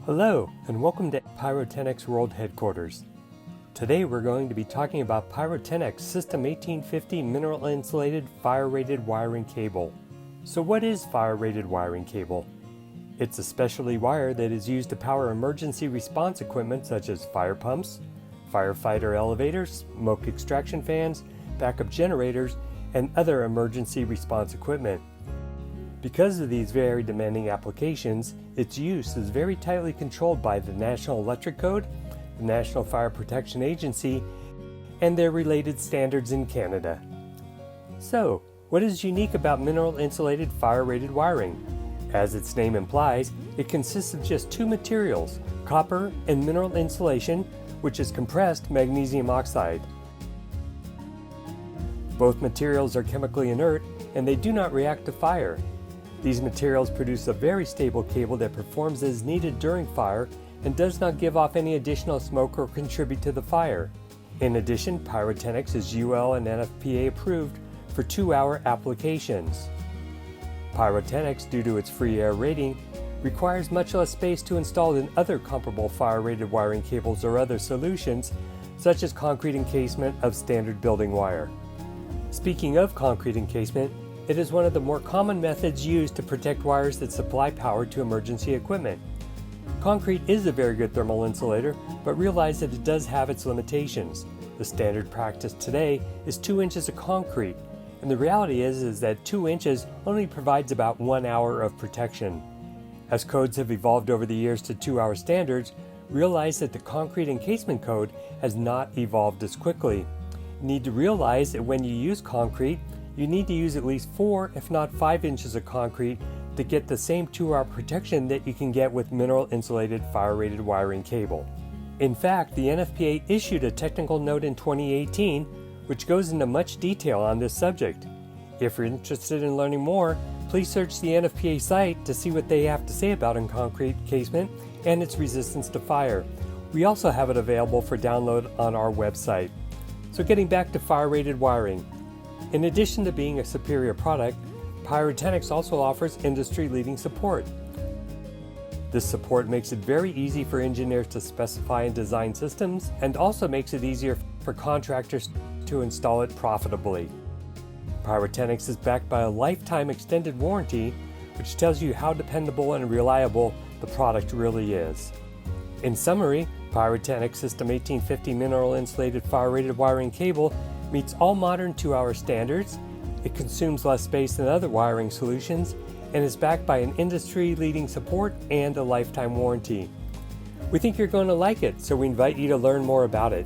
Hello, and welcome to Pyrotenax World Headquarters. Today we're going to be talking about Pyrotenax System 1850 Mineral Insulated Fire-Rated Wiring Cable. So what is fire-rated wiring cable? It's a specialty wire that is used to power emergency response equipment such as fire pumps, firefighter elevators, smoke extraction fans, backup generators, and other emergency response equipment. Because of these very demanding applications, its use is very tightly controlled by the National Electric Code, the National Fire Protection Agency, and their related standards in Canada. So, what is unique about mineral insulated fire-rated wiring? As its name implies, it consists of just two materials, copper and mineral insulation, which is compressed magnesium oxide. Both materials are chemically inert and they do not react to fire. These materials produce a very stable cable that performs as needed during fire and does not give off any additional smoke or contribute to the fire. In addition, Pyrotenax is UL and NFPA approved for 2-hour applications. Pyrotenax, due to its free air rating, requires much less space to install than other comparable fire-rated wiring cables or other solutions, such as concrete encasement of standard building wire. Speaking of concrete encasement, it is one of the more common methods used to protect wires that supply power to emergency equipment. Concrete is a very good thermal insulator, but realize that it does have its limitations. The standard practice today is 2 inches of concrete, and the reality is that 2 inches only provides about 1 hour of protection. As codes have evolved over the years to 2-hour standards, realize that the concrete encasement code has not evolved as quickly. You need to realize that when you use concrete, you need to use at least 4, if not 5 inches of concrete to get the same 2-hour protection that you can get with mineral insulated fire-rated wiring cable. In fact, the NFPA issued a technical note in 2018 which goes into much detail on this subject. If you're interested in learning more, please search the NFPA site to see what they have to say about concrete encasement and its resistance to fire. We also have it available for download on our website. So getting back to fire-rated wiring. In addition to being a superior product, Pyrotenax also offers industry-leading support. This support makes it very easy for engineers to specify and design systems, and also makes it easier for contractors to install it profitably. Pyrotenax is backed by a lifetime extended warranty, which tells you how dependable and reliable the product really is. In summary, Pyrotenax System 1850 Mineral Insulated Fire-Rated Wiring Cable meets all modern 2-hour standards, it consumes less space than other wiring solutions, and is backed by an industry-leading support and a lifetime warranty. We think you're going to like it, so we invite you to learn more about it.